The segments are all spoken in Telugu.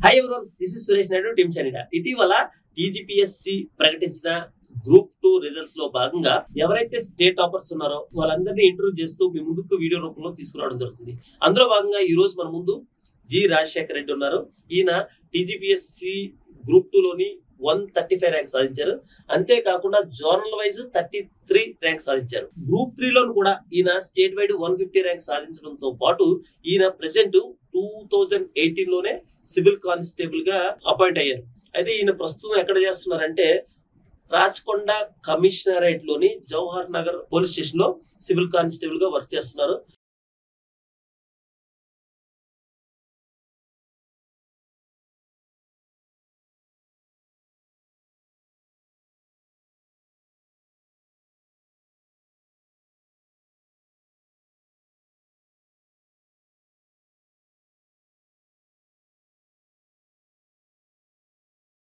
Hi everyone, this is Suresh Naidu, team చనిడా. ఇటీవల టీజీపీఎస్సీ ప్రకటించిన గ్రూప్ 2 రిజల్ట్స్ లో భాగంగా ఎవరైతే స్టేట్ టాపర్స్ ఉన్నారో వాళ్ళందరినీ ఇంటర్వ్యూ చేస్తూ మీ ముందుకు వీడియో రూపంలో తీసుకురావడం జరుగుతుంది. అందులో భాగంగా ఈ రోజు మన ముందు జి రాజశేఖర్ రెడ్డి ఉన్నారు. ఈయన టీజీపీఎస్సీ గ్రూప్ 2 లోని 135 ర్యాంక్ సాధించారు. అంతేకాకుండా జోనల్ వైజ్ 33 ర్యాంక్ సాధించారు. గ్రూప్ 3 లోను కూడా ఈయన స్టేట్ వైడ్ 150 ర్యాంక్ సాధించడంతో పాటు ఈయన ప్రెసెంట్ 2018 లోనే సివిల్ కానిస్టేబుల్ గా అపాయింట్ అయ్యారు. అయితే ఈయన ప్రస్తుతం ఎక్కడ చేస్తున్నారంటే రాచకొండ కమిషనరేట్ లోని జవహర్ నగర్ పోలీస్ స్టేషన్ లో సివిల్ కానిస్టేబుల్ గా వర్క్ చేస్తున్నారు.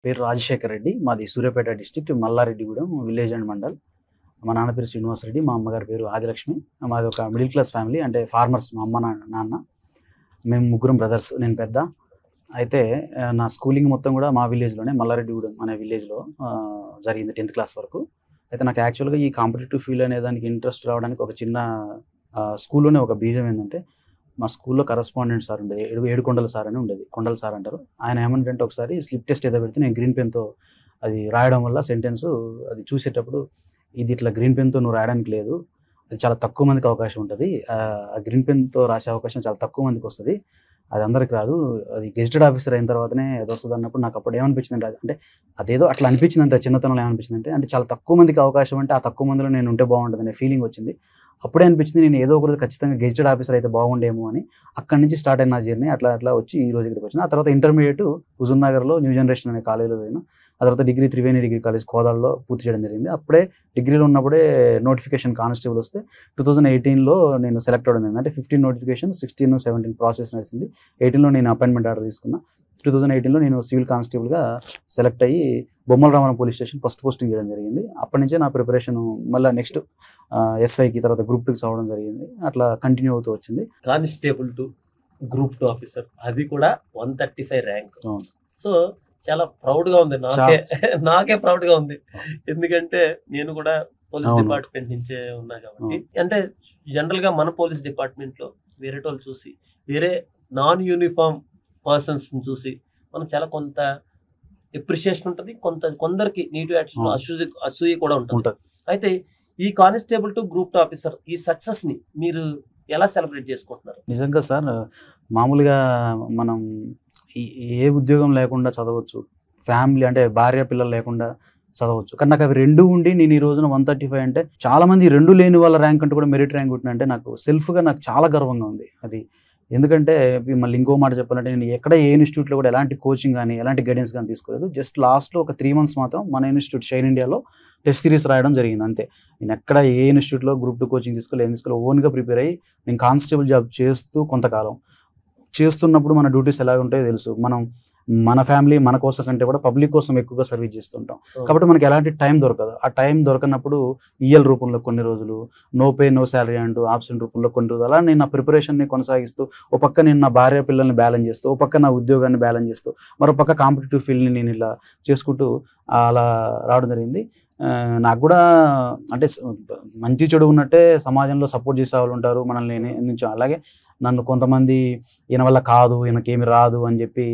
పేరు రాజశేఖర్ రెడ్డి, మాది Suryapet district Mallareddygudem village and mandal. మా నాన్న పేరు శ్రీనివాస్ రెడ్డి, మా అమ్మగారి పేరు ఆదిలక్ష్మి. మాది ఒక మిడిల్ క్లాస్ ఫ్యామిలీ, అంటే ఫార్మర్స్. మా అమ్మ నాన్న, మేము ముగ్గురం బ్రదర్స్, నేను పెద్ద. అయితే నా స్కూలింగ్ మొత్తం కూడా మా విలేజ్లోనే, మల్లారెడ్డిగూడెం అనే విలేజ్లో జరిగింది 10th క్లాస్ వరకు. అయితే నాకు యాక్చువల్గా ఈ కాంపిటేటివ్ ఫీల్డ్ అనే దానికి ఇంట్రెస్ట్ రావడానికి ఒక చిన్న స్కూల్లోనే ఒక బీజం ఏంటంటే, మా స్కూల్లో కరస్పాండెంట్ సార్ ఉండేది, ఏడుకొండల సార్ అని ఉండేది, కొండల సార్ అంటారు. ఆయన ఏమంటే ఒకసారి స్లిప్ టెస్ట్ ఏదో పెడితే నేను గ్రీన్ పెన్తో అది రాయడం వల్ల సెంటెన్స్ అది చూసేటప్పుడు, ఇది ఇట్లా గ్రీన్ పెన్తో నువ్వు రాయడానికి లేదు, అది చాలా తక్కువ మందికి అవకాశం ఉంటుంది, ఆ గ్రీన్ పెన్తో రాసే అవకాశం చాలా తక్కువ మందికి వస్తుంది, అది అందరికి రాదు, అది గెజిటెడ్ ఆఫీసర్ అయిన తర్వాతనే అది వస్తుంది అన్నప్పుడు నాకు అప్పుడు ఏమనిపించింది అంటే అదేదో అట్లా అనిపించింది. అంత చిన్నతనంలో ఏమనిపించింది అంటే చాలా తక్కువ మందికి అవకాశం, అంటే ఆ తక్కువ మందిలో నేను ఉంటే బాగుంటుంది అనే ఫీలింగ్ వచ్చింది. అప్పుడే అనిపించింది నేను ఏదో ఒకరోజు ఖచ్చితంగా గెజిటెడ్ ఆఫీసర్ అయితే బాగుండేమో అని. అక్కడి నుంచి స్టార్ట్ అయిన నా జర్నీ అట్లా వచ్చి ఈ రోజు ఇక్కడికి వచ్చింది. ఆ తర్వాత ఇంటర్మీడియట్ హుజూర్నగర్లో న్యూ జనరేషన్ అనే కాలేజీలో పోయినా. ఆ తర్వాత డిగ్రీ త్రివేణి డిగ్రీ కాలేజ్ కోదాడలో పూర్తి చేయడం జరిగింది. అప్పుడే డిగ్రీలో ఉన్నప్పుడే నోటిఫికేషన్ కానిస్టేబుల్ వస్తే 2018లో నేను సెలెక్ట్ అవ్వడం జరిగింది. అంటే 15 నోటిఫికేషన్, 16, 17 ప్రాసెస్ నడిచింది. 18లో నేను అపాయింట్మెంట్ ఆర్డర్ తీసుకున్నా. 2018లో నేను సివిల్ కానిస్టేబుల్గా సెలెక్ట్ అయ్యి బొమ్మల Ramavaram police station first posting చేయడం జరిగింది. అప్పటి నుంచే నా ప్రిపరేషన్ మళ్ళీ నెక్స్ట్ ఎస్ఐకి, తర్వాత గ్రూప్ 2కి చదవడం జరిగింది. అట్లా కంటిన్యూ అవుతూ వచ్చింది. కానిస్టేబుల్ టు గ్రూప్ 2 ఆఫీసర్, అది కూడా 135 ర్యాంక్. సో చాలా ప్రౌడ్ గా ఉంది, నాకే ప్రౌడ్ గా ఉంది. ఎందుకంటే నేను కూడా పోలీస్ డిపార్ట్మెంట్ నుంచే ఉన్నా కాబట్టి. అంటే జనరల్ గా మన పోలీస్ డిపార్ట్మెంట్ లో వేరే వాళ్ళు చూసి, వేరే నాన్ యూనిఫామ్ పర్సన్స్ చూసి మనం చాలా కొంత ఎప్రిషియేషన్ ఉంటుంది, కొందరికి నీటి యాక్షన్ అసూయ కూడా ఉంటుంది. అయితే ఈ కానిస్టేబుల్ టు గ్రూప్ 2 ఆఫీసర్ ఈ సక్సెస్ ని మీరు ఎలా సెలబ్రేట్ చేసుకుంటున్నారు? నిజంగా సార్, మామూలుగా మనం ఏ ఉద్యోగం లేకుండా చదవచ్చు, ఫ్యామిలీ అంటే భార్య పిల్లలు లేకుండా చదవచ్చు, కానీ నాకు అవి రెండు ఉండి నేను ఈ రోజున 135 అంటే చాలా మంది రెండు లేని వాళ్ళ ర్యాంక్ అంటే కూడా మెరిట్ ర్యాంక్ ఉంటుందంటే నాకు సెల్ఫ్గా నాకు చాలా గర్వంగా ఉంది. అది ఎందుకంటే మళ్ళీ ఇంకో మాట చెప్పాలంటే నేను ఎక్కడ ఏ ఇన్స్టిట్యూట్లో కూడా ఎలాంటి కోచింగ్ కానీ ఎలాంటి గైడెన్స్ కానీ తీసుకోలేదు. జస్ట్ లాస్ట్లో ఒక 3 months మాత్రం మన ఇన్స్టిట్యూట్ షైన్ ఇండియాలో టెస్ట్ సిరీస్ రాయడం జరిగింది అంతే. నేను ఎక్కడ ఏ ఇన్స్టిట్యూట్లో గ్రూప్ 2 కోచింగ్ తీసుకోలేదు, ఓన్గా ప్రిపేర్ అయ్యి నేను కానిస్టేబుల్ జాబ్ చేస్తూ కొంతకాలం చేస్తున్నప్పుడు మన డ్యూటీస్ ఎలా ఉంటాయో తెలుసు. మనం మన ఫ్యామిలీ మన కోసం కంటే కూడా పబ్లిక్ కోసం ఎక్కువగా సర్వీస్ చేస్తుంటాం కాబట్టి మనకి ఎలాంటి టైం దొరకదు. ఆ టైం దొరకనప్పుడు ఈఎల్ రూపంలో కొన్ని రోజులు, నో పే నో శాలరీ అంటూ ఆబ్సెంట్ రూపంలో కొన్ని రోజులు, అలా నేను నా ప్రిపరేషన్ని కొనసాగిస్తూ ఓ పక్క నేను నా భార్య పిల్లల్ని బ్యాలెన్స్ చేస్తూ, ఓ పక్క నా ఉద్యోగాన్ని బ్యాలెన్స్ చేస్తూ, మరో పక్క కాంపిటేటివ్ ఫీల్డ్ని నేను ఇలా చేసుకుంటూ అలా రావడం జరిగింది. నాకు కూడా అంటే మంచి చెడు ఉన్నట్టే సమాజంలో సపోర్ట్ చేసే వాళ్ళు ఉంటారు మనల్ని నుంచి. అలాగే నన్ను కొంతమంది ఈయన వల్ల కాదు, ఈయనకేమి రాదు అని చెప్పి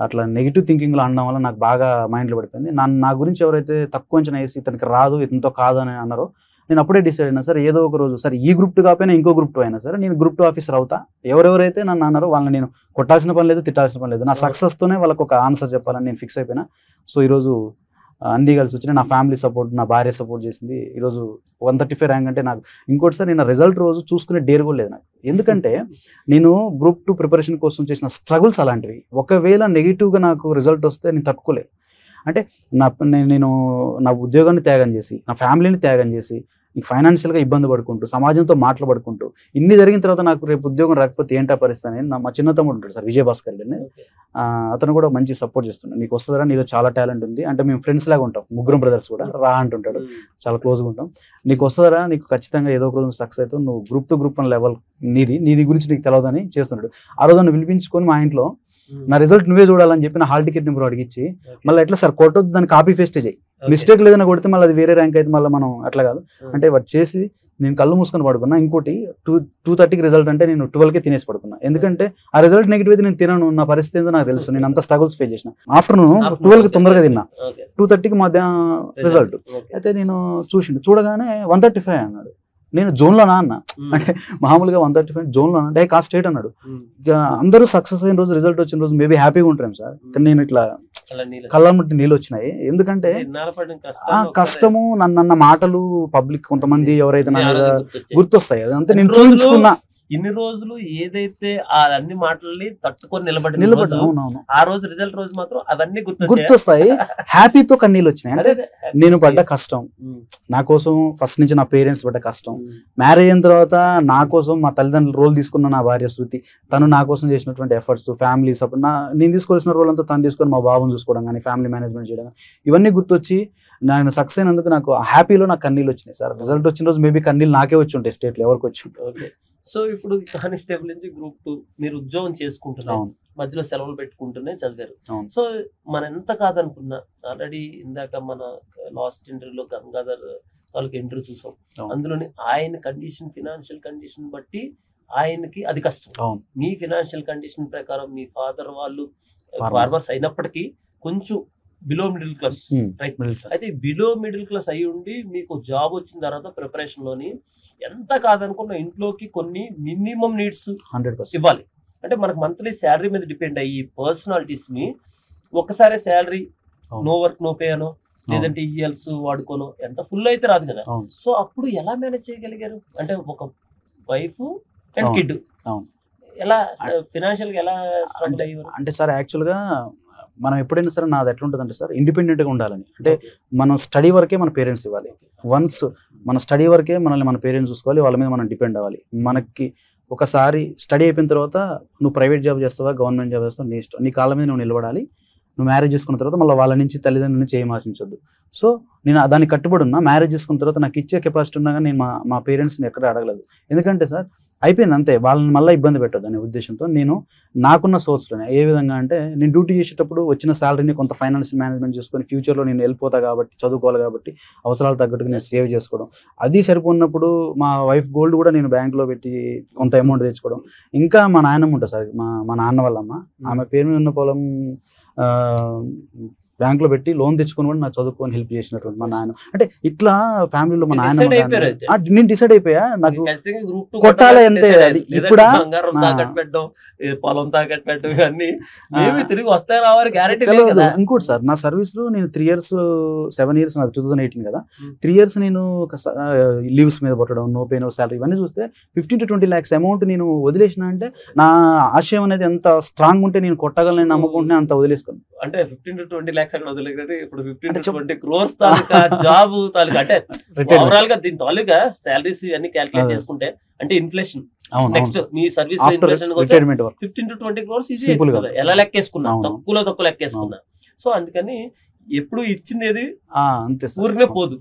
అట్లా నెగిటివ్ థింకింగ్లో అనడం వల్ల నాకు బాగా మైండ్లో పడిపోయింది. నా గురించి ఎవరైతే తక్కువ అంచనా వేసి ఇతనికి రాదు, ఇతనితో కాదు అని అన్నారో నేను అప్పుడే డిసైడ్ అయినా, సరే ఏదో ఒక రోజు సరే ఈ గ్రూప్ 2 కాకపోయినా ఇంకో గ్రూప్ 2 అయినా సరే నేను గ్రూప్ 2 ఆఫీసర్ అవుతా. ఎవరెవరైతే నన్ను అన్నారో వాళ్ళని నేను కొట్టాల్సిన పని లేదు, తిట్టాల్సిన పని లేదు, నా సక్సెస్తోనే వాళ్ళకి ఒక ఆన్సర్ చెప్పాలని నేను ఫిక్స్ అయిపోయినా. సో ఈరోజు అన్ని కలిసి వచ్చినాయి. నా ఫ్యామిలీ సపోర్ట్, నా భార్య సపోర్ట్ చేసింది. ఈరోజు 135 ర్యాంక్ అంటే నాకు ఇంకోటి సార్, నేను రిజల్ట్ రోజు చూసుకునే డేర్ కూడా లేదు నాకు. ఎందుకంటే నేను గ్రూప్ 2 ప్రిపరేషన్ కోసం చేసిన స్ట్రగుల్స్ అలాంటివి. ఒకవేళ నెగిటివ్గా నాకు రిజల్ట్ వస్తే నేను తట్టుకోలేదు. అంటే నేను నా ఉద్యోగాన్ని త్యాగం చేసి, నా ఫ్యామిలీని త్యాగం చేసి, ఫైనాన్షియల్గా ఇబ్బంది పడుకుంటూ, సమాజంతో మాట్లాడుకుంటూ ఇన్ని జరిగిన తర్వాత నాకు రేపు ఉద్యోగం రాకపోతే ఏంటా పరిస్థితి అని మా చిన్న తమ్ముడు ఉంటాడు సార్, విజయభాస్కర్ రెడ్డి. అతను కూడా మంచి సపోర్ట్ చేస్తున్నాడు. నీకు వస్తుందా, నీలో చాలా టాలెంట్ ఉంది అంటే, మేము ఫ్రెండ్స్ లాగా ఉంటాం, ముగ్గురం బ్రదర్స్ కూడా రా అంటుంటాడు, చాలా క్లోజ్గా ఉంటాం. నీకు వస్తుందా, నీకు ఖచ్చితంగా ఏదో ఒక రోజు సక్సెస్ అవుతావు, నువ్వు గ్రూప్ 2 లెవెల్ నీది గురించి నీకు తెలియదని చేస్తున్నాడు. ఆ రోజు నన్ను పిలిపించుకొని మా ఇంట్లో నా రిజల్ట్ నువ్వే చూడాలని చెప్పి నా హాల్ టికెట్ నెంబర్ అడిగించి మళ్ళీ ఎట్లా సార్ కొట్టొద్దు దాన్ని కాపీ పేస్ట్ చేయి, మిస్టేక్ లేదని కొడితే మళ్ళీ అది వేరే ర్యాంక్ అయితే మళ్ళీ మనం అట్లా కాదు అంటే వాటి చేసి నేను కళ్ళు మూసుకొని పడుకున్నా. ఇంకోటి 2:30కి రిజల్ట్ అంటే నేను 12కే తినేసి పడుకున్నా. ఎందుకంటే ఆ రిజల్ట్ నెగిటివ్ అయితే నేను తినను, నా పరిస్థితి ఏందో నాకు తెలుసు, నేను అంత స్ట్రగుల్స్ ఫేస్ చేసిన. ఆఫ్టర్నూన్ 12కి తొందరగా తిన్నా, 2:30కి మధ్యాహ్నం రిజల్ట్ అయితే నేను చూడగానే 135 అన్నాడు. నేను జోన్లోనా అన్న, అంటే మామూలుగా 135 జోన్లో అంటే కాస్ట్ 8 అన్నాడు. ఇక అందరూ సక్సెస్ అయిన రోజు రిజల్ట్ వచ్చిన రోజు మేబీ హ్యాపీగా ఉంటాం సార్, కానీ నేను ఇట్లా కళ్ళ ముట్టి నీళ్ళు వచ్చినాయి. ఎందుకంటే ఆ కష్టము నన్న మాటలు పబ్లిక్ కొంతమంది ఎవరైతే నా మీద గుర్తొస్తాయి, అదంతా నేను చూపించుకున్నా. ఇన్ని రోజులు ఏదైతే ఆ అన్ని మాటల్ని తట్టుకొని నిలబడి ఆ రోజు రిజల్ట్ రోజు మాత్రం అవన్నీ గుర్తొస్తాయి. హ్యాపీతో కన్నీళ్ళు వచ్చినాయి. అంటే నేను పడ్డ కష్టం, నా కోసం ఫస్ట్ నుంచి నా పేరెంట్స్ పడ్డ కష్టం, మ్యారేజ్ అయిన తర్వాత నా కోసం మా తల్లిదండ్రులు రోల్ తీసుకున్న నా భార్య శృతి, తను నా కోసం చేసినటువంటి ఎఫర్ట్స్, ఫ్యామిలీ సపోర్ట్, నేను తీసుకోవాల్సిన రోల్ అంతా తను తీసుకొని మా బాబుని చూసుకోవడం కానీ ఫ్యామిలీ మేనేజ్మెంట్ చేయడం ఇవన్నీ గుర్తొచ్చి నేను సక్సెస్ అయినందుకు నాకు హ్యాపీలో నాకు కన్నీళ్ళు వచ్చినాయి సార్. రిజల్ట్ వచ్చిన రోజు మేబీ కన్నీళ్ళు నాకే వచ్చి ఉంటాయి, స్టేట్లో ఎవరికి వచ్చి ఉంటాయి. సో ఇప్పుడు కానిస్టేబుల్ నుంచి గ్రూప్ 2 మీరు ఉద్యోగం చేసుకుంటున్నారు, మధ్యలో సెలవులు పెట్టుకుంటూనే చదివారు. సో మనం ఎంత కాదనుకున్నా ఆల్రెడీ ఇందాక మన లాస్ట్ ఇంటర్వ్యూలో గంగాధర్ వాళ్ళకి ఇంటర్వ్యూ చూసాం, అందులోని ఆయన కండిషన్ ఫినాన్షియల్ కండిషన్ బట్టి ఆయనకి అది కష్టం. మీ ఫినాన్షియల్ కండిషన్ ప్రకారం మీ ఫాదర్ వాళ్ళు ఫార్మర్స్ అయినప్పటికీ కొంచెం బిలో మిడిల్ క్లాస్, రైట్? అయితే బిలో మిడిల్ క్లాస్ అయి ఉండి మీకు జాబ్ వచ్చిన తర్వాత ప్రిపరేషన్ లోని ఎంత కాదనుకున్న ఇంట్లోకి కొన్ని మినిమం నీడ్స్ 100% ఇవ్వాలి. అంటే మనకు మంత్లీ శాలరీ మీద డిపెండ్ అయ్యి పర్సనాలిటీస్ మీ ఒక్కసారి salary no work no pay అనో లేదంటే ఈఎల్స్ వాడుకోనో ఎంత ఫుల్ అయితే రాదు కదా. సో అప్పుడు ఎలా మేనేజ్ చేయగలిగారు? అంటే ఒక వైఫ్ అండ్ కిడ్ ఎలా ఫినాన్షియల్ గా ఎలా స్ట్రగుల్ అయ్యారు? అంటే సార్ యాక్చువల్గా మనం ఎప్పుడైనా సరే నాది ఎట్లుంటుంది అంటే సార్ ఇండిపెండెంట్గా ఉండాలని, అంటే మనం స్టడీ వరకే మన పేరెంట్స్ ఇవ్వాలి. వన్స్ మన స్టడీ వరకే మనల్ని మన పేరెంట్స్ చూసుకోవాలి, వాళ్ళ మీద మనం డిపెండ్ అవ్వాలి. మనకి ఒకసారి స్టడీ అయిపోయిన తర్వాత నువ్వు ప్రైవేట్ జాబ్ చేస్తావా గవర్నమెంట్ జాబ్ చేస్తావా నీ ఇష్టం, నీ కాళ్ళ మీద నువ్వు నిలబడాలి. నువ్వు మ్యారేజ్ చేసుకున్న తర్వాత మళ్ళీ వాళ్ళ నుంచి తల్లిదండ్రుల నుంచి ఏం ఆశించొద్దు. సో నేను దానికి కట్టుబడి ఉన్నా. మ్యారేజ్ చేసుకున్న తర్వాత నాకు ఇచ్చే కెపాసిటీ ఉన్నా కానీ నేను మా పేరెంట్స్ని ఎక్కడ అడగలేదు. ఎందుకంటే సార్ అయిపోయింది అంతే, వాళ్ళని మళ్ళీ ఇబ్బంది పెట్టద్దు అనే ఉద్దేశంతో నేను నాకున్న సోర్స్లోనే ఏ విధంగా అంటే నేను డ్యూటీ చేసేటప్పుడు వచ్చిన శాలరీని కొంత ఫైనాన్షియల్ మేనేజ్మెంట్ చేసుకొని ఫ్యూచర్లో నేను వెళ్ళిపోతా కాబట్టి చదువుకోవాలి కాబట్టి అవసరాలు తగ్గట్టుగా నేను సేవ్ చేసుకోవడం, అది సరిపోయినప్పుడు మా వైఫ్ గోల్డ్ కూడా నేను బ్యాంక్లో పెట్టి కొంత అమౌంట్ తెచ్చుకోవడం. ఇంకా మా నాయనమ్మ ఉంటుంది సార్, మా నాన్న వాళ్ళమ్మ, ఆమె పేరు మీద ఉన్న పొలం బ్యాంక్లో పెట్టి లోన్ తెచ్చుకొని కూడా నాకు చదువుకొని హెల్ప్ చేసినటువంటి మా నాయన. అంటే ఇట్లా ఫ్యామిలీలో మా నాయన నేను డిసైడ్ అయిపోయా నాకు కొట్టాలి అంతే. అది ఇప్పుడు పొలం తాకట్టు పెట్టడం ఇవన్నీ తిరిగి వస్తాయి రావాలి గ్యారెంటీ తెలియదు. ఇంకోటి సార్ నా సర్వీస్ లో నేను 3 years 7 years నాది 2018 కదా, 3 years నేను లీవ్స్ మీద పట్టడం, నో పే నో శాలరీ ఇవన్నీ చూస్తే 15 to 20 lakhs అమౌంట్ నేను వదిలేసిన అంటే నా ఆశయం అనేది ఎంత స్ట్రాంగ్ ఉంటే నేను కొట్టగలను నమ్ముకుంటే అంత వదిలేసుకోను. అంటే 15 to 20 lakhs అక్కడ వదిలేకంటే ఇప్పుడు 15 to 20 crores తాలూకా జాబ్ తాలూకా అంటే ఓవరాల్ గా దీని తాలూకా శాలరీస్ అన్ని క్యాల్కులేట్ చేసుకుంటే అంటే inflation next me service 15 to 20 crores easy ఎలా లెక్కేసుకున్నా తక్కువ లెక్కేసుకున్నా. సో అందుకని ఎప్పుడు ఇచ్చింది ఏది అంతే ఊరినే పోదు.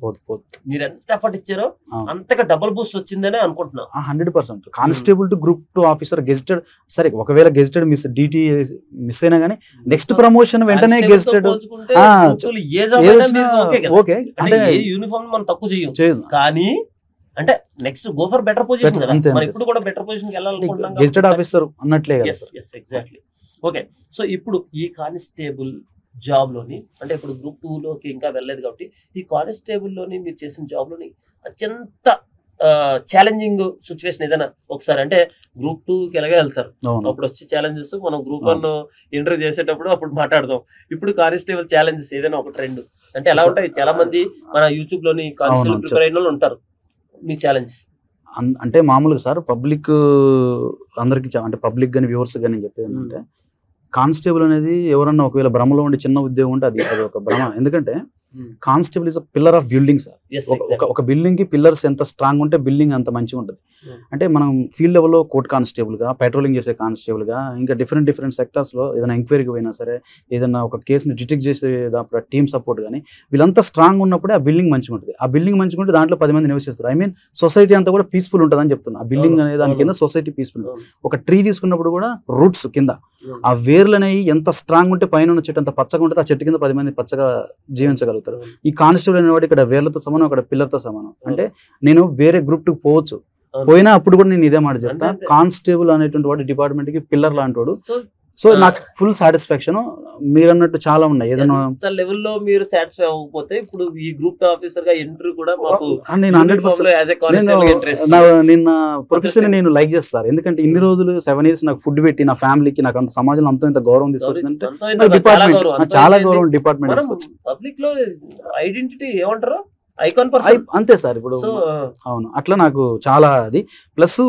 మీరు ఎంత ఎఫర్ట్ ఇచ్చారో అంతగా డబుల్ బూస్ట్ వచ్చిందని అనుకుంటున్నా. 100% constable to group 2 officer gazetted, సరే ఒకవేళ గెజిటెడ్ డిటి మిస్ అయినా కానీ నెక్స్ట్ ప్రమోషన్ వెంటనే గెజిటెడ్ ఓకే. అంటే యూనిఫామ్ మనం తక్కువ చేయదు కానీ అంటే next go for better position కదా, మరి ఇప్పుడు కూడా బెటర్ పొజిషన్ కి వెళ్ళాలనుకుంటున్నాం. గెజిటెడ్ ఆఫీసర్ అన్నట్లే కదా. ఎగ్జాక్ట్లీ. ఓకే, సో ఇప్పుడు ఈ కానిస్టేబుల్ జాబ్ లోని అంటే ఇప్పుడు గ్రూప్ 2 లోకి ఇంకా వెళ్ళలేదు కాబట్టి ఈ కానిస్టేబుల్ లోని మీరు చేసిన జాబ్ లోని అత్యంత ఛాలెంజింగ్ సిచ్యువేషన్ ఏదైనా ఒకసారి అంటే గ్రూప్ 2కి ఎలాగే వెళ్తారు అప్పుడు వచ్చి ఛాలెంజెస్ మనం గ్రూప్ 1 ఇంటర్వ్యూ చేసేటప్పుడు అప్పుడు మాట్లాడదాం. ఇప్పుడు కానిస్టేబుల్ ఛాలెంజెస్ ఏదైనా ఒక ట్రెండ్ అంటే ఎలా ఉంటాయి? చాలా మంది మన యూట్యూబ్ లోని కానిస్టేబుల్ ప్రిపేర్ అయిన వాళ్ళు ఉంటారు. మీ ఛాలెంజ్ అంటే మామూలుగా సార్ పబ్లిక్ అందరికి అంటే పబ్లిక్ కానీ వ్యూవర్స్ కానీ చెప్పేది ఏంటంటే కానిస్టేబుల్ అనేది ఎవరన్నా ఒకవేళ భ్రమలో ఉండి చిన్న ఉద్యోగం ఉంటే అది ఒక భ్రమ. ఎందుకంటే constable is a pillar of building sir. ఒక బిల్డింగ్ కి పిల్లర్స్ ఎంత స్ట్రాంగ్ ఉంటే బిల్డింగ్ అంత మంచిగా ఉంటుంది. అంటే మనం ఫీల్డ్ లెవెల్లో కోర్ట్ కానిస్టేబుల్ గా, పెట్రోలింగ్ చేసే కానిస్టేబుల్ గా, ఇంకా డిఫరెంట్ సెక్టర్స్ లో ఏదైనా ఎంక్వైరీకి పోయినా సరే ఏదైనా ఒక కేసుని డిటెక్ట్ చేసే టీమ్ సపోర్ట్ కానీ వీళ్ళంతా స్ట్రాంగ్ ఉన్నప్పుడే ఆ బిల్డింగ్ మంచిగా ఉంటుంది. ఆ బిల్డింగ్ మంచిగా ఉంటే దాంట్లో 10 మంది నివసిస్తారు. ఐ మీన్ సొసైటీ అంతా కూడా పీస్ఫుల్ ఉంటుంది అని చెప్తున్నా. ఆ బిల్డింగ్ అనే దాని కింద సొసైటీ పీస్ఫుల్. ఒక ట్రీ తీసుకున్నప్పుడు కూడా రూట్స్ కింద ఆ వేర్లు అనేవి ఎంత స్ట్రాంగ్ ఉంటే పైన ఉన్న చెట్టు అంత పచ్చగా ఉంటుంది, ఆ చెట్టు కింద 10 మంది పచ్చగా జీవించగలుగుతారు. ఈ కానిస్టేబుల్ అనేవాడు ఇక్కడ వేర్లతో సమానం, అక్కడ పిల్లర్తో సమానం. అంటే నేను వేరే గ్రూప్ 2 పోవచ్చు, పోయినా అప్పుడు కూడా నేను ఇదే మాట చెప్తా, కానిస్టేబుల్ అనేటువంటి వాడు డిపార్ట్మెంట్ కి పిల్లర్ లాంటి వాడు. సో నాకు ఫుల్ సాటిస్ఫాక్షన్. మీరు అన్నట్టు చాలా ఉన్నాయి. ఏదైనా లెవెల్లో మీరు సాటిస్ఫై అవ్వకపోతే ఇప్పుడు ఈ గ్రూప్ ఆఫీసర్ గా ఎంట్రీ కూడా మాకు నేను 100% నిన్న ప్రొఫెసర్ నేను లైక్ చేస్తాను. ఎందుకంటే ఇన్ని రోజులు 7 years నాకు ఫుడ్ పెట్టి నా ఫ్యామిలీకి నాకు అంత సమాజంలో అంత గౌరవం తీసుకొచ్చిందంటే డిపార్ట్మెంట్, చాలా గౌరవం డిపార్ట్మెంట్ తీసుకొచ్చింది. పబ్లిక్ లో ఐడెంటిటీ ఏమంటారు, ఐకాన్ అంతే సార్. ఇప్పుడు అవును, అట్లా నాకు చాలా అది. ప్లస్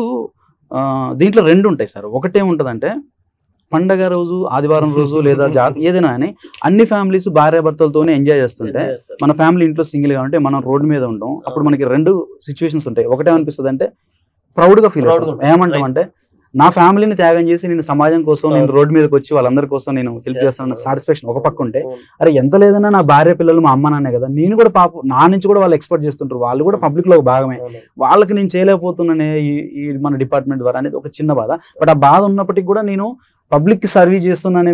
దీంట్లో 2 ఉంటాయి సార్. ఒకటేముంటదంటే పండగ రోజు, ఆదివారం రోజు లేదా ఏదైనా అని అన్ని ఫ్యామిలీస్ భార్యాభర్తలతోనే ఎంజాయ్ చేస్తుంటే మన ఫ్యామిలీ ఇంట్లో సింగిల్ గా ఉంటే మనం రోడ్డు మీద ఉంటాం. అప్పుడు మనకి 2 సిచ్యువేషన్స్ ఉంటాయి. ఒకటేమనిపిస్తుంది అంటే ప్రౌడ్ గా ఫీల్ అవుతాం. ఏమంటాం అంటే నా ఫ్యామిలీని త్యాగం చేసి నేను సమాజం కోసం నేను రోడ్డు మీదకి వచ్చి వాళ్ళందరి కోసం నేను హెల్ప్ చేస్తాను సాటిస్ఫాక్షన్ ఒక పక్క ఉంటే, అరే ఎంత లేదన్నా నా భార్య పిల్లలు మా అమ్మ నాన్నే కదా, నేను కూడా పాప నా నుంచి కూడా వాళ్ళు ఎక్స్పెక్ట్ చేస్తుంటారు, వాళ్ళు కూడా పబ్లిక్ లో ఒక భాగమే, వాళ్ళకి నేను చేయలేకపోతున్నానే ఈ మన డిపార్ట్మెంట్ ద్వారా అనేది ఒక చిన్న బాధ. బట్ ఆ బాధ ఉన్నప్పటికీ కూడా నేను పబ్లిక్ కి సర్వీస్ చేస్తున్నానే,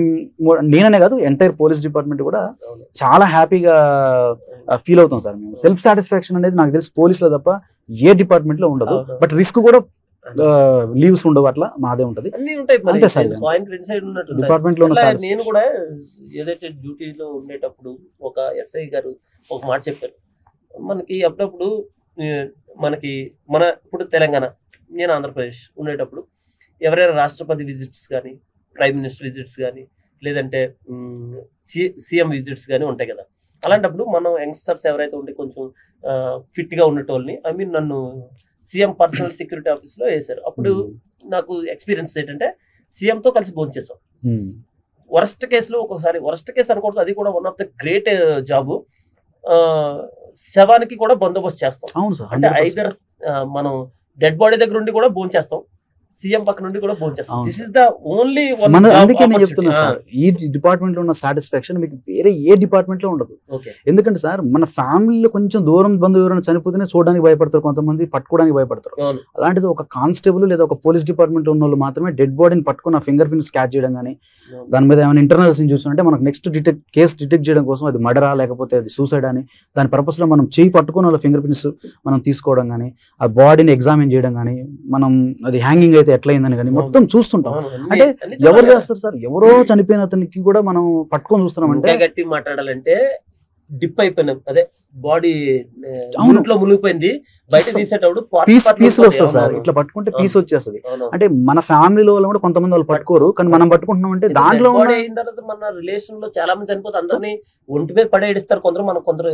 నేననే కాదు ఎంటైర్ పోలీస్ డిపార్ట్మెంట్ కూడా చాలా హ్యాపీగా ఫీల్ అవుతాం సార్. మేము సెల్ఫ్ సాటిస్ఫాక్షన్ అనేది నాకు తెలిసి పోలీసులో తప్ప ఏ డిపార్ట్మెంట్ లో ఉండదు. బట్ రిస్క్ కూడా లీవ్స్ ఉండవు, అట్లా మాదే ఉంటది అంతే సార్. డిపార్ట్మెంట్ లో నేను కూడా ఏదైతే డ్యూటీలో ఉండేటప్పుడు ఒక ఎస్ఐ గారు ఒక మాట చెప్పారు మనకి. అప్పుడప్పుడు ఇప్పుడు తెలంగాణ, నేను ఆంధ్రప్రదేశ్ ఉండేటప్పుడు ఎవరైనా రాష్ట్రపతి విజిట్స్ కానీ, ప్రైమ్ మినిస్టర్ విజిట్స్ కానీ, లేదంటే సీఎం విజిట్స్ కానీ ఉంటాయి కదా. అలాంటప్పుడు మనం యంగ్స్టర్స్ ఎవరైతే ఉండి కొంచెం ఫిట్ గా ఉండేటోళ్ళని, నన్ను సీఎం పర్సనల్ సెక్యూరిటీ ఆఫీస్ లో వేశారు. అప్పుడు నాకు ఎక్స్పీరియన్స్ ఏంటంటే సీఎం తో కలిసి భోంచేసాం. వరస్ట్ కేసులో ఒక్కొక్కసారి, వరస్ట్ కేసు అనకూడదు, అది కూడా one of the great job, శవానికి కూడా బందోబస్తు చేస్తాం. అంటే ఐదర్ మనం డెడ్ బాడీ దగ్గర ఉండి కూడా భోంచేస్తాం, సీఎం పక్క నుండి కూడా భోంచేస్తాం. This is the only one. అందుకే నేను చెప్తున్నా సార్, ఈ డిపార్ట్మెంట్ లో ఉన్న సాటిస్ఫాక్షన్ మీకు వేరే ఏ డిపార్ట్మెంట్ లో ఉండదు. ఎందుకంటే సార్ మన ఫ్యామిలీలో కొంచెం దూరం బంధువు ఎవరైనా చనిపోతేనే చూడడానికి భయపడతారు, కొంతమంది పట్టుకోవడానికి భయపడతారు. అలాంటిది ఒక కానిస్టేబుల్ లేదా ఒక పోలీస్ డిపార్ట్మెంట్ లో ఉన్న వాళ్ళు మాత్రమే డెడ్ బాడీని పట్టుకుని ఆ ఫింగర్ ప్రింట్స్ క్యాచ్ చేయడం కానీ, దాని మీద ఏమైనా ఇంటర్నల్ సీన్ చూస్తుంటే మనకు నెక్స్ట్ కేసు డిటెక్ట్ చేయడం కోసం అది మర్డరా లేకపోతే అది సూసైడ్ అని దాని పర్పస్ లో మనం చేయి పట్టుకుని వాళ్ళ ఫింగర్ ప్రింట్స్ మనం తీసుకోవడం కానీ, ఆ బాడీని ఎగ్జామిన్ చేయడం కానీ, మనం అది హ్యాంగింగ్ అయితే ఎట్లయిందని కానీ మొత్తం చూస్తుంటాం. అంటే ఎవరు చేస్తారు సార్, ఎవరో చనిపోయిన అతనికి కూడా మనం పట్టుకొని చూస్తున్నాం. అంటే గట్టి మాట్లాడాలంటే డిప్ అయిపోయినాం, అదే బాడీ ఇంట్లో మునిగిపోయింది, బయట తీసేటప్పుడు పీస్ వస్తుంది సార్. ఇట్లా పట్టుకుంటే పీస్ వచ్చేస్తుంది. అంటే మన ఫ్యామిలీలో కూడా కొంతమంది వాళ్ళు పట్టుకోరు, కానీ మనం పట్టుకుంటున్నాం అంటే దాంట్లో అయిన తర్వాత మన రిలేషన్ లో చాలా మంది చనిపోతే అందరినీ ఒంటి మీద పడేడిస్తారు, కొందరు మనం కొందరు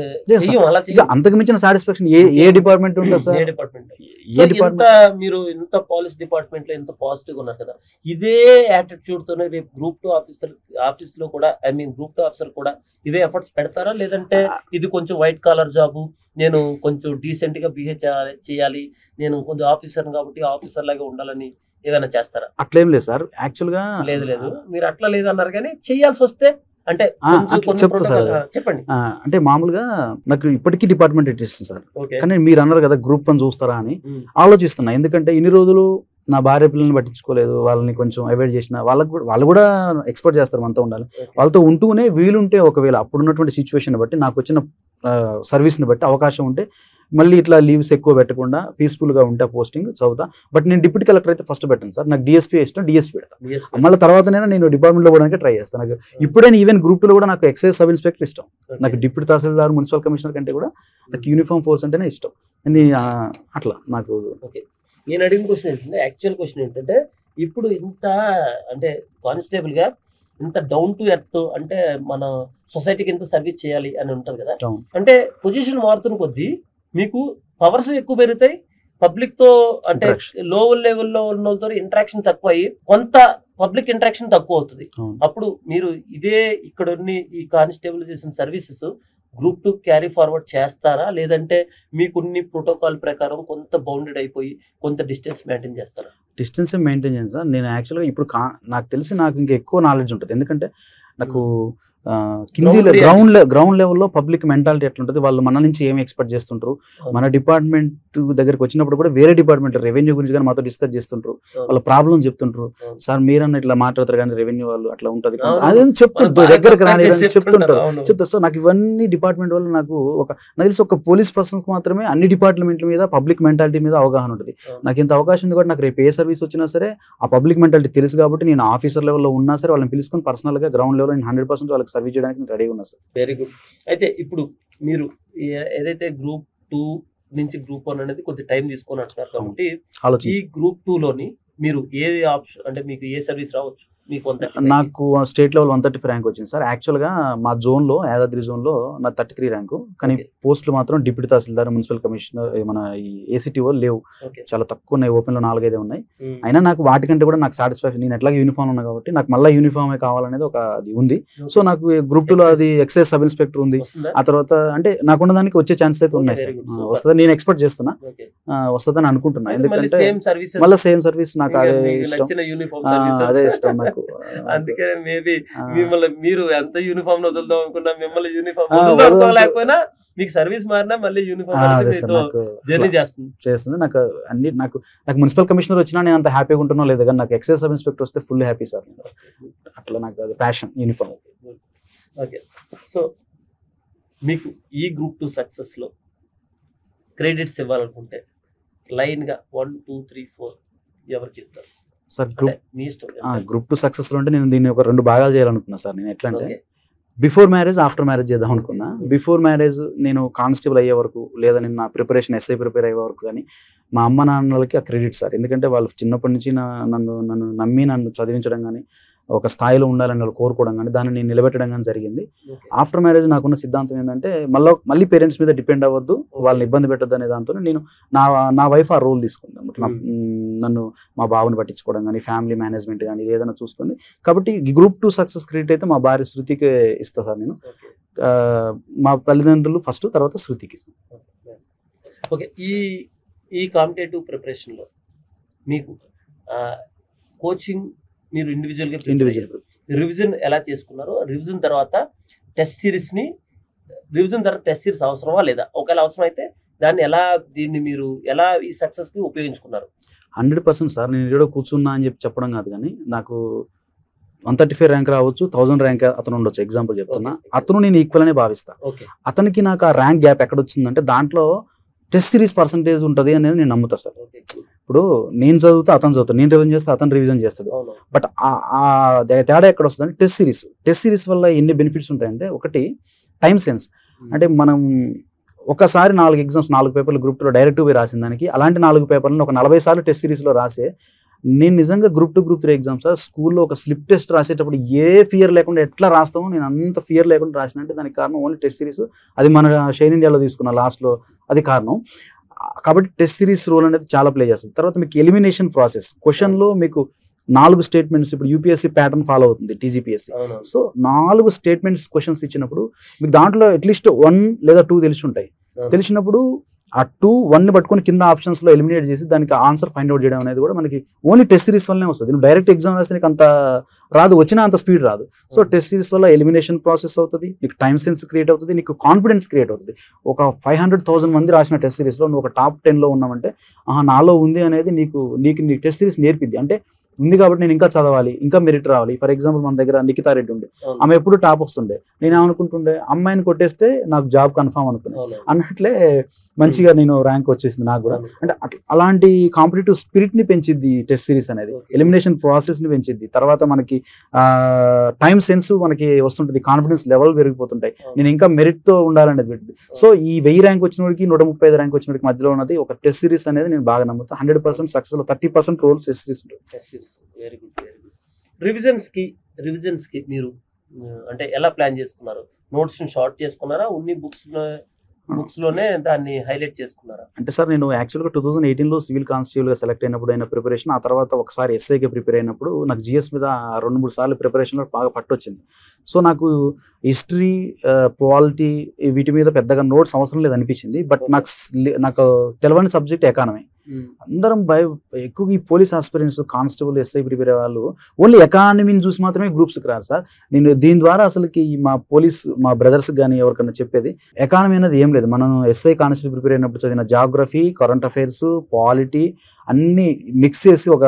అంతకు మించిన సాటిస్ఫాక్షన్ ఏ డిపార్ట్మెంట్ ఉంటుంది సార్. ఏ డిపార్ట్మెంట్ మీరు ఇంత పోలీస్ డిపార్ట్మెంట్ లో ఇంత పాజిటివ్ ఉన్నారు కదా, ఇదే యాటిట్యూడ్ తోనే రేపు గ్రూప్ 2 ఆఫీస్ లో కూడా, ఐ మీన్ గ్రూప్ 2 ఆఫీసర్ కూడా ఇవే ఎఫర్ట్స్ పెడతారా, లేదంటే ఇది కొంచెం వైట్ కాలర్ జాబు, నేను కొంచెం డీసెంట్ గా బిహేవ్ చేయాలి, నేను కొంచెం ఆఫీసర్ కాబట్టి ఆఫీసర్ లాగా ఉండాలని ఏదైనా చేస్తారా? అట్లేం లేదు సార్. యాక్చువల్ గా లేదు మీరు అట్లా లేదన్నారు, కానీ చేయాల్సి వస్తే అంటే చెప్తా సార్. చెప్పండి. అంటే మామూలుగా నాకు ఇప్పటికీ డిపార్ట్మెంట్ ఇస్తుంది సార్, కానీ మీరు అన్నారు కదా గ్రూప్ 1 చూస్తారా అని ఆలోచిస్తున్నా. ఎందుకంటే ఇన్ని రోజులు నా భార్య పిల్లల్ని పట్టించుకోలేదు, వాళ్ళని కొంచెం అవాయిడ్ చేసిన, వాళ్ళు కూడా ఎక్స్పెక్ట్ చేస్తారు మనతో ఉండాలి. వాళ్ళతో ఉంటూనే వీలుంటే ఒకవేళ అప్పుడున్నటువంటి సిచ్యువేషన్ బట్టి నాకు వచ్చిన సర్వీస్ని బట్టి అవకాశం ఉంటే మళ్ళీ ఇట్లా లీవ్స్ ఎక్కువ పెట్టకుండా పీస్ఫుల్గా ఉంటే పోస్టింగ్ చదువుతా. బట్ నేను డిప్యూటీ కలెక్టర్ అయితే ఫస్ట్ పెట్టాను సార్. నాకు డిఎస్పీ ఇష్టం, డిఎస్పీ పెడతాను. మళ్ళీ తర్వాతనే నేను డిపార్ట్మెంట్లో పోవడానికి ట్రై చేస్తాను. నాకు ఇప్పుడే ఈవెన్ గ్రూప్ 2లో కూడా నాకు ఎక్సైజ్ సబ్ ఇన్స్పెక్టర్ ఇష్టం. నాకు డిప్యూటీ తహసీల్దార్, మున్సిపల్ కమిషనర్ కంటే కూడా నాకు యూనిఫామ్ ఫోర్స్ అంటేనే ఇష్టం. అట్లా నాకు. ఓకే, నేను అడిగిన క్వశ్చన్ ఏంటంటే, యాక్చువల్ క్వశ్చన్ ఏంటంటే, ఇప్పుడు ఇంత అంటే కానిస్టేబుల్ గా ఇంత డౌన్ టు ఎర్త్, అంటే మన సొసైటీకి ఇంత సర్వీస్ చేయాలి అని ఉంటుంది కదా, అంటే పొజిషన్ మారుతున్న కొద్దీ మీకు పవర్స్ ఎక్కువ పెరుగుతాయి, పబ్లిక్ తో అంటే లోవర్ లెవెల్లో ఉన్న వాళ్ళతో ఇంటరాక్షన్ తక్కువ అయ్యి కొంత పబ్లిక్ ఇంటరాక్షన్ తక్కువ అవుతుంది. అప్పుడు మీరు ఇదే ఇక్కడ ఈ కానిస్టేబుల్ చేసిన సర్వీసెస్ గ్రూప్ 2 క్యారీ ఫార్వర్డ్ చేస్తారా, లేదంటే మీకున్ని ప్రోటోకాల్ ప్రకారం కొంత బౌండెడ్ అయిపోయి కొంత డిస్టెన్స్ మెయింటైన్ చేస్తారా? డిస్టెన్స్ మెయింటైన్ చేస్తాను సార్. నేను యాక్చువల్గా ఇప్పుడు నాకు తెలిసి నాకు ఇంకా ఎక్కువ నాలెడ్జ్ ఉంటుంది. ఎందుకంటే నాకు కింది గ్రౌండ్ లెవెల్లో పబ్లిక్ మెంటాలిటీ ఎట్లుంటుంది, వాళ్ళు మన నుంచి ఏమి ఎక్స్పెక్ట్ చేస్తుంటారు, మన డిపార్ట్మెంట్ దగ్గరికి వచ్చినప్పుడు కూడా వేరే డిపార్ట్మెంట్ రెవెన్యూ గురించి కానీ మాతో డిస్కస్ చేస్తుంటారు, వాళ్ళ ప్రాబ్లమ్ చెప్తుంటారు. సార్ మీరన్న ఇట్లా మాట్లాడతారు కానీ రెవెన్యూ వాళ్ళు అట్లా ఉంటుంది అదే చెప్తుంటారు, దగ్గరకు రాని చెప్తారు. సో నాకు ఇవన్నీ డిపార్ట్మెంట్ వల్ల నాకు తెలిసి ఒక పోలీస్ పర్సన్స్ మాత్రమే అన్ని డిపార్ట్మెంట్ల మీద పబ్లిక్ మెంటాలిటీ మీద అవగాహన ఉంటుంది. నాకు ఇంత అవకాశం ఉంది కూడా నాకు రేపు ఏ సర్వీస్ వచ్చినా సరే ఆ పబ్లిక్ మెంటాలిటీ తెలుసు కాబట్టి నేను ఆఫీసర్ లెవెల్లో ఉన్నా సరే వాళ్ళని పిలుచుకొని పర్సనల్ గా గ్రౌండ్ లెవెల్ 100% వాళ్ళకి సర్వీస్ చేయడానికి రెడీ ఉన్నా సార్. Very good. అయితే ఇప్పుడు మీరు ఏదైతే గ్రూప్ 2 నుంచి గ్రూప్ 1 అనేది కొద్ది టైం తీసుకొని అంటున్నారు కాబట్టి ఈ గ్రూప్ 2 లోని మీరు ఏ ఆప్షన్ అంటే మీకు ఏ సర్వీస్ రావచ్చు? నాకు స్టేట్ లెవెల్ 135 ర్యాంక్ వచ్చింది సార్. యాక్చువల్గా మా జోన్లో యాదాద్రి జోన్లో నా 33 ర్యాంకు, కానీ పోస్టులు మాత్రం డిప్యూటీ తహసీల్దార్, మున్సిపల్ కమిషనర్, మన ఈ ఏసీటీఓ లేవు, చాలా తక్కువ ఉన్నాయి. ఓపెన్లో 4-5 ఉన్నాయి. అయినా నాకు వాటికంటే కూడా నాకు సాటిస్ఫాక్షన్, నేను ఎట్లాగే యూనిఫామ్ ఉన్నా కాబట్టి నాకు మళ్ళీ యూనిఫామే కావాలనేది ఒక అది ఉంది. సో నాకు గ్రూప్ 2లో అది ఎక్సైజ్ సబ్ ఇన్స్పెక్టర్ ఉంది. ఆ తర్వాత అంటే నాకున్న దానికి వచ్చే ఛాన్సెస్ అయితే ఉన్నాయి సార్. వస్తుందని నేను ఎక్స్పెక్ట్ చేస్తున్నా, వస్తుందని అనుకుంటున్నా. ఎందుకంటే మళ్ళీ సేమ్ సర్వీస్ నాకు అదే ఇష్టం, అదే ఇష్టం నాకు. అందుకే మేబీ మిమ్మల్ని మీరు ఎంత యూనిఫామ్ వదులుదాం అనుకున్నా మిమ్మల్ని యూనిఫామ్ లేకపోయినా మీకు సర్వీస్ మారినా మళ్ళీ యూనిఫామ్ జర్నీ చేస్తుంది. నాకు అన్ని నాకు మున్సిపల్ కమిషనర్ వచ్చినా నేను అంత హ్యాపీగా ఉంటున్నా లేదు, కానీ నాకు ఎక్సైజ్ సబ్ ఇన్స్పెక్టర్ వస్తే ఫుల్ హ్యాపీ సార్. అట్లా నాకు అది ప్యాషన్ యూనిఫామ్. ఓకే, సో మీకు ఈ గ్రూప్ 2 సక్సెస్ లో క్రెడిట్స్ ఇవ్వాలనుకుంటే లైన్ గా 1, 2, 3, 4 ఎవరికి ఇస్తారు సార్? గ్రూప్ 2 సక్సెస్ లో అంటే నేను దీన్ని ఒక 2 భాగాలు చేయాలనుకున్నా సార్. నేను ఎట్లా అంటే బిఫోర్ మ్యారేజ్, ఆఫ్టర్ మ్యారేజ్ చేద్దాం అనుకున్నా. బిఫోర్ మ్యారేజ్ నేను కానిస్టేబుల్ అయ్యే వరకు, లేదా నేను నా ప్రిపరేషన్ ఎస్ఐ ప్రిపేర్ అయ్యే వరకు కానీ మా అమ్మ నాన్నలకి ఆ క్రెడిట్ సార్. ఎందుకంటే వాళ్ళు చిన్నప్పటి నుంచి నన్ను నమ్మి నన్ను చదివించడం కానీ, ఒక స్థాయిలో ఉండాలని వాళ్ళు కోరుకోవడం కానీ, దాన్ని నేను నిలబెట్టడం కానీ జరిగింది. ఆఫ్టర్ మ్యారేజ్ నాకున్న సిద్ధాంతం ఏంటంటే మళ్ళీ పేరెంట్స్ మీద డిపెండ్ అవ్వద్దు, వాళ్ళని ఇబ్బంది పెట్టద్దు అనే దాంతో నేను నా వైఫ్ ఆ రోల్ తీసుకుంటాను. నన్ను మా బాబుని పట్టించుకోవడం కానీ, ఫ్యామిలీ మేనేజ్మెంట్ కానీ ఇది ఏదైనా చూసుకుంది. కాబట్టి గ్రూప్ 2 సక్సెస్ క్రెడిట్ అయితే మా భార్య శృతికి ఇస్తా సార్. నేను మా తల్లిదండ్రులు ఫస్ట్, తర్వాత శృతికి ఇస్తాను. ఓకే, ఈ కాంపిటేటివ్ ప్రిపరేషన్లో మీకు కోచింగ్ మీరు ఇండివిజువల్ రివిజన్ ఎలా చేసుకున్నారో, రివిజన్ తర్వాత టెస్ట్ సిరీస్ అవసరమా లేదా? ఒకవేళ అవసరం అయితే దీన్ని మీరు ఎలా ఈ సక్సెస్ కి ఉపయోగించుకున్నారు? 100% సార్. నేను ఇక్కడ కూర్చున్నా అని చెప్పడం కాదు, కానీ నాకు 135 ర్యాంక్ రావచ్చు, 1000 ర్యాంక్ అతను ఉండొచ్చు. ఎగ్జాంపుల్ చెప్తున్నా, అతను నేను ఈక్వల్ అనే భావిస్తా. అతనికి నాకు ఆ ర్యాంక్ గ్యాప్ ఎక్కడ వచ్చిందంటే దాంట్లో టెస్ట్ సిరీస్ పర్సంటేజ్ ఉంటుంది అనేది నేను నమ్ముతా సార్. ఇప్పుడు నేను చదివితే అతను చదువుతాడు, నేను రివిజన్ చేస్తే అతను రివిజన్ చేస్తాడు. బట్ ఆ తేడా ఎక్కడ వస్తుందంటే టెస్ట్ సిరీస్ వల్ల ఎన్ని బెనిఫిట్స్ ఉంటాయంటే, ఒకటి టైం సెన్స్. అంటే మనం ఒకసారి 4 ఎగ్జామ్స్ 4 పేపర్లు గ్రూప్ 2లో డైరెక్ట్ పోయి రాసిన దానికి అలాంటి 4 పేపర్లను ఒక 40 సార్లు టెస్ట్ సిరీస్లో రాసే, నేను నిజంగా గ్రూప్ 2 గ్రూప్ 3 ఎగ్జామ్స్ స్కూల్లో ఒక స్లిప్ టెస్ట్ రాసేటప్పుడు ఏ ఫియర్ లేకుండా ఎట్లా రాస్తామో నేను అంత ఫియర్ లేకుండా రాసిన అంటే దానికి కారణం ఓన్లీ టెస్ట్ సిరీస్. అది మన షైన్ ఇండియాలో తీసుకున్న లాస్ట్లో అది కారణం. కాబట్టి టెస్ట్ సిరీస్ రోల్ అనేది చాలా ప్లే చేస్తుంది. తర్వాత మీకు ఎలిమినేషన్ ప్రాసెస్, క్వశ్చన్లో మీకు 4 స్టేట్మెంట్స్, ఇప్పుడు యూపీఎస్సీ ప్యాటర్న్ ఫాలో అవుతుంది టీజీపీఎస్సీ. సో 4 స్టేట్మెంట్స్ క్వశ్చన్స్ ఇచ్చినప్పుడు మీకు దాంట్లో అట్లీస్ట్ 1 లేదా 2 తెలిసి ఉంటాయి. తెలిసినప్పుడు ఆ 2, 1ని పట్టుకొని కింద ఆప్షన్స్లో ఎలిమినేట్ చేసి దానికి ఆన్సర్ ఫైండ్ అవుట్ చేయడం అనేది కూడా మనకి ఓన్లీ టెస్ట్ సిరీస్ వల్లనే వస్తుంది. నువ్వు డైరెక్ట్ ఎగ్జామ్ రాస్తే నీకు అంత రాదు, వచ్చినా అంత స్పీడ్ రాదు. సో టెస్ట్ సిరీస్ వల్ల ఎలిమినేషన్ ప్రాసెస్ అవుతుంది, నీకు టైం సెన్స్ క్రియేట్ అవుతుంది, నీకు కాన్ఫిడెన్స్ క్రియేట్ అవుతుంది. ఒక 500,000 మంది రాసిన టెస్ట్ సిరీస్లో నువ్వు ఒక టాప్ 10లో ఉన్నామంటే నాలో ఉంది అనేది నీకు టెస్ట్ సిరీస్ నేర్పిద్ది. అంటే ఉంది కాబట్టి నేను ఇంకా చదవాలి, ఇంకా మెరిట్ రావాలి. ఫర్ ఎగ్జాంపుల్ మన దగ్గర నిఖితా రెడ్డి ఉండే, ఆమె ఎప్పుడు టాప్ వస్తుండే. నేను ఏమనుకుంటుండే, అమ్మాయిని కొట్టేస్తే నాకు జాబ్ కన్ఫర్మ్ అనుకునే అన్నట్లే మంచిగా నేను ర్యాంక్ వచ్చేసింది నాకు కూడా. అంటే అలాంటి కాంపిటేటివ్ స్పిరిట్ ని పెంచిద్ది టెస్ట్ సిరీస్ అనేది, ఎలిమినేషన్ ప్రాసెస్ ని పెంచిద్ది. తర్వాత మనకి టైం సెన్స్ మనకి వస్తుంటుంది, కాన్ఫిడెన్స్ లెవెల్ పెరిగిపోతుంటాయి, నేను ఇంకా మెరిట్ తో ఉండాలనేది పెట్టింది. సో ఈ 1000 ర్యాంక్ వచ్చిన వాడికి 135 ర్యాంక్ వచ్చిన వాడికి మధ్యలో ఉన్నది ఒక టెస్ట్ సిరీస్ అనేది నేను బాగా నమ్ముతా. 100% సక్సెస్ లో 30% రోల్స్ టెస్ట్ సిరీస్ ఉంటుంది. Very good. రివిజన్స్ కి మీరు అంటే ఎలా ప్లాన్ చేసుకున్నారు? నోట్స్ ని షార్ట్ చేసుకున్నారా, ఉన్ని బుక్స్ లోనే దాన్ని హైలైట్ చేసుకున్నారా? అంటే సార్ నేను యాక్చువల్గా 2018లో సివిల్ కానిస్టేబుల్గా సెలెక్ట్ అయినప్పుడు అయిన ప్రిపరేషన్, ఆ తర్వాత ఒకసారి ఎస్ఐకి ప్రిపేర్ అయినప్పుడు నాకు జిఎస్ మీద 2-3 సార్లు ప్రిపరేషన్లో బాగా పట్టొచ్చింది. సో నాకు హిస్టరీ, పాలిటీ వీటి మీద పెద్దగా నోట్స్ అవసరం లేదు అనిపించింది. బట్ నాకు తెలియని సబ్జెక్ట్ ఎకానమీ. అందరం ఎక్కువగా ఈ police aspirants, constable, SI prepare అయ్యే వాళ్ళు ఓన్లీ ఎకానమీని చూసి మాత్రమే గ్రూప్స్కి రారు సార్. నేను దీని ద్వారా అసలుకి మా బ్రదర్స్ కానీ ఎవరికన్నా చెప్పేది, ఎకానమీ అనేది ఏం లేదు. మనం ఎస్ఐ, కానిస్టేబుల్ ప్రిపేర్ అయినప్పుడు చదివిన జాగ్రఫీ, కరెంట్ అఫైర్స్, పాలిటీ అన్ని మిక్స్ చేసి ఒక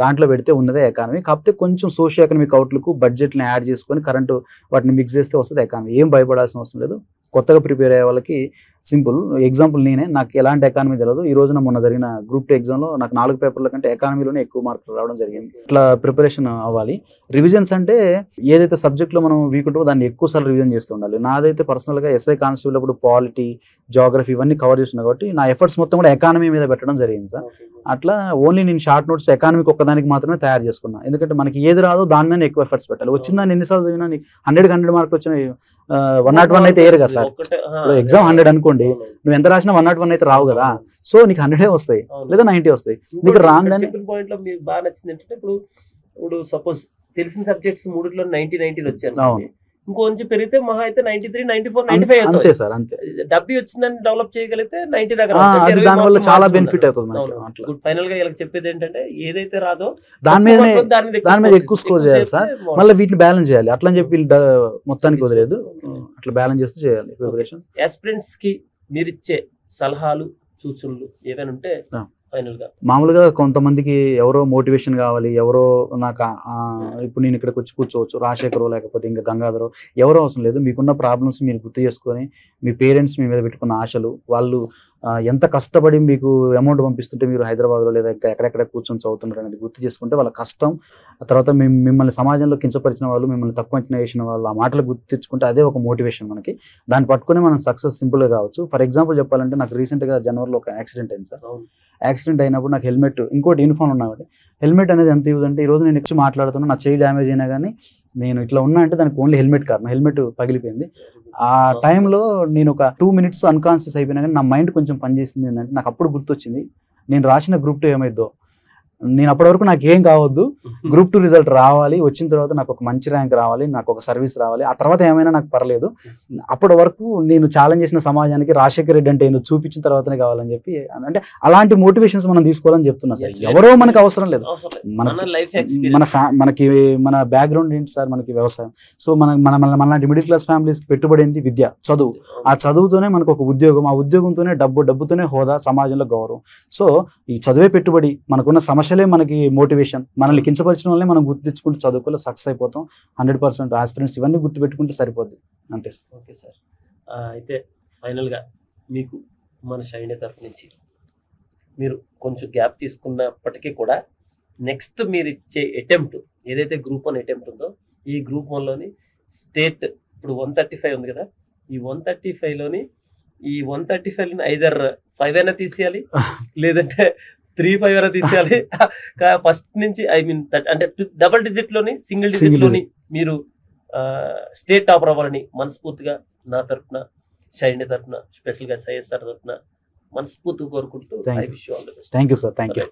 దాంట్లో పెడితే ఉన్నదే ఎకానమీ. కాకపోతే కొంచెం సోషియో ఎకనామిక్ అవుట్లుక్, బడ్జెట్ని యాడ్ చేసుకొని కరెంటు వాటిని మిక్స్ చేస్తే వస్తుంది ఎకానమీ. ఏం భయపడాల్సిన అవసరం లేదు. కొత్తగా ప్రిపేర్ అయ్యే వాళ్ళకి సింపుల్ ఎగ్జాంపుల్ నాకు ఎలాంటి ఎకానమీ తెలియదు. ఈ రోజున మొన్న జరిగిన గ్రూప్ 2 ఎగ్జామ్లో నాకు 4 పేపర్ల కంటే ఎకానమీలోనే ఎక్కువ మార్కులు రావడం జరిగింది. ఇట్లా ప్రిపరేషన్ అవ్వాలి. రివిజన్స్ అంటే ఏదైతే సబ్జెక్ట్లో మనం వీక్ ఉంటుందో దాన్ని ఎక్కువ సార్లు రివిజన్ చేస్తూ ఉండాలి. నాదైతే పర్సనల్గా ఎస్ఐ, కానిస్టేబుల్ అప్పుడు పాలిటీ, జాగ్రఫీ ఇవన్నీ కవర్ చేస్తున్నా కాబట్టి నా ఎఫర్ట్స్ మొత్తం కూడా ఎకానమీ మీద పెట్టడం జరిగింది సార్. అట్లా ఓన్లీ నేను షార్ట్ నోట్స్ ఎకానమీకి ఒక్కదానికి మాత్రమే తయారు చేసుకున్నా. ఎందుకంటే మనకి ఏది రాదో దాని మీద ఎక్కువ ఎఫర్ట్స్ పెట్టాలి. వచ్చిందాన్ని ఎన్నిసార్లు చదివినా నీకు 100కి 100 మార్కులు వచ్చిన 101 అయితే ఏరు కదా సార్. ఎగ్జామ్ 100 అనుకోండి, నువ్వు ఎంత రాసినా 101 అయితే రావు కదా. సో నీకు 100 వస్తాయి లేదా 90 వస్తాయి. నీకు రాందని పాయింట్ లో మీకు బాగా నచ్చింది ఏంటంటే ఇప్పుడు సపోజ్ తెలిసిన సబ్జెక్ట్స్ 3లో 90 వచ్చాను, ఇంకొంచెం పెరిగితే మహా అయితే 93, 94, 95 అంతే సార్. అంతే డబ్బి వచ్చిందని డెవలప్ చేయగలిగితే 90 దగ్గర దానివల్ల చాలా బెనిఫిట్ అవుతుంది. ఫైనల్ గా వీళ్ళకి చెప్పేది ఏంటంటే ఏదైతే రాదో దాని మీద ఎక్కువ స్కోర్ చేయాలి సార్. మళ్ళీ వీటిని బ్యాలెన్స్ చేయాలి. అట్లా అని చెప్పి వీళ్ళు మొత్తానికి వదిలేదు, అట్లా బ్యాలెన్స్ చేస్తూ చేయాలి ప్రిపరేషన్. ఆస్పిరెంట్స్ కి మీరు ఇచ్చే సలహాలు, సూచనలు ఏదైనా ఉంటే మామూలుగా కొంతమందికి ఎవరో మోటివేషన్ కావాలి, ఎవరో నాకు ఇప్పుడు నేను ఇక్కడికి వచ్చి కూర్చోవచ్చు, రాజశేఖరో లేకపోతే ఇంకా గంగాధరో ఎవరో అవసరం లేదు. మీకున్న ప్రాబ్లమ్స్ మీరు గుర్తు చేసుకొని మీ పేరెంట్స్ మీ మీద పెట్టుకున్న ఆశలు, వాళ్ళు ఎంత కష్టపడి మీకు అమౌంట్ పంపిస్తుంటే మీరు హైదరాబాద్లో లేదా ఇంకా ఎక్కడెక్కడ కూర్చొని చదువుతున్నారు అనేది గుర్తు చేసుకుంటే వాళ్ళ కష్టం, ఆ తర్వాత మిమ్మల్ని సమాజంలో కించపరిచిన వాళ్ళు, మిమ్మల్ని తక్కువ అంచనా వేసిన వాళ్ళు, ఆ మాటలు గుర్తు తెచ్చుకుంటే అదే ఒక మోటివేషన్ మనకి. దాన్ని పట్టుకుని మనం సక్సెస్ సింపుల్గా కావచ్చు. ఫర్ ఎగ్జాంపుల్ చెప్పాలంటే నాకు రీసెంట్గా జనవరిలో ఒక యాక్సిడెంట్ అయింది సార్. యాక్సిడెంట్ అయినప్పుడు నాకు హెల్మెట్, ఇంకోటి యూనిఫామ్ ఉన్నామంటే హెల్మెట్ అనేది ఎంత యూజ్ అంటే, ఈరోజు నేను వచ్చి మాట్లాడుతున్నా, నా చేయి డ్యామేజ్ అయినా కానీ నేను ఇట్లా ఉన్నా అంటే దానికి ఓన్లీ హెల్మెట్ కారణం. హెల్మెట్ పగిలిపోయింది. ఆ టైంలో నేను ఒక 2 minutes అన్కాన్షియస్ అయిపోయినా కానీ నా మైండ్ కొంచెం పనిచేసింది. ఏంటంటే నాకు అప్పుడు గుర్తొచ్చింది, నేను రాసిన గ్రూప్ 2 ఏమైద్దో, నేను అప్పటి వరకు నాకు ఏం కావద్దు, గ్రూప్ 2 రిజల్ట్ రావాలి, వచ్చిన తర్వాత నాకు ఒక మంచి ర్యాంక్ రావాలి, నాకు ఒక సర్వీస్ రావాలి, ఆ తర్వాత ఏమైనా నాకు పర్లేదు, అప్పటి వరకు నేను ఛాలెంజ్ చేసిన సమాజానికి రాజశేఖర్ రెడ్డి అంటే ఏందో చూపించిన తర్వాతనే కావాలని చెప్పి, అంటే అలాంటి మోటివేషన్స్ మనం తీసుకోవాలని చెప్తున్నా సార్. ఎవరో మనకు అవసరం లేదు, మనకి మన బ్యాక్గ్రౌండ్ ఏంటి సార్, మనకి వ్యవసాయం. సో మనలాంటి మిడిల్ క్లాస్ ఫ్యామిలీస్కి పెట్టుబడి ఏంటి? విద్య, చదువు. ఆ చదువుతోనే మనకు ఒక ఉద్యోగం, ఆ ఉద్యోగంతోనే డబ్బుతోనే హోదా, సమాజంలో గౌరవం. సో ఈ చదువే పెట్టుబడి, మనకున్న సమస్యలే మనకి మోటివేషన్. మనల్ని కించపరిచిన వాళ్ళని మనం గుర్తించుకుంటూ చదువుకోలో సక్సెస్ అయిపోతాం. 100% ఆస్పిరెంట్స్ ఇవన్నీ గుర్తుపెట్టుకుంటే సరిపోద్ది, అంతే సార్. Okay sir. అయితే ఫైనల్గా మీకు మన షైనీ తరఫు నుంచి మీరు కొంచెం గ్యాప్ తీసుకున్నప్పటికీ కూడా నెక్స్ట్ మీరు ఇచ్చే అటెంప్ట్ ఏదైతే గ్రూప్ 1 అటెంప్ట్ ఉందో, ఈ గ్రూప్ 1లోని స్టేట్ ఇప్పుడు 135 ఉంది కదా, ఈ 135లోని ఈ 135 ఐదర్ 5 అయినా తీసేయాలి, లేదంటే 3-5 అయినా తీసేయాలి. ఫస్ట్ నుంచి అంటే డబుల్ డిజిట్లోని, సింగిల్ డిజిట్లోని మీరు స్టేట్ టాపర్ అవ్వాలని మనస్ఫూర్తిగా నా తరఫున, షైనీ తరఫున, స్పెషల్గా సయ్యద్ సార్ తరఫున మనస్ఫూర్తిగా కోరుకుంటూ thank you sir. Thank you.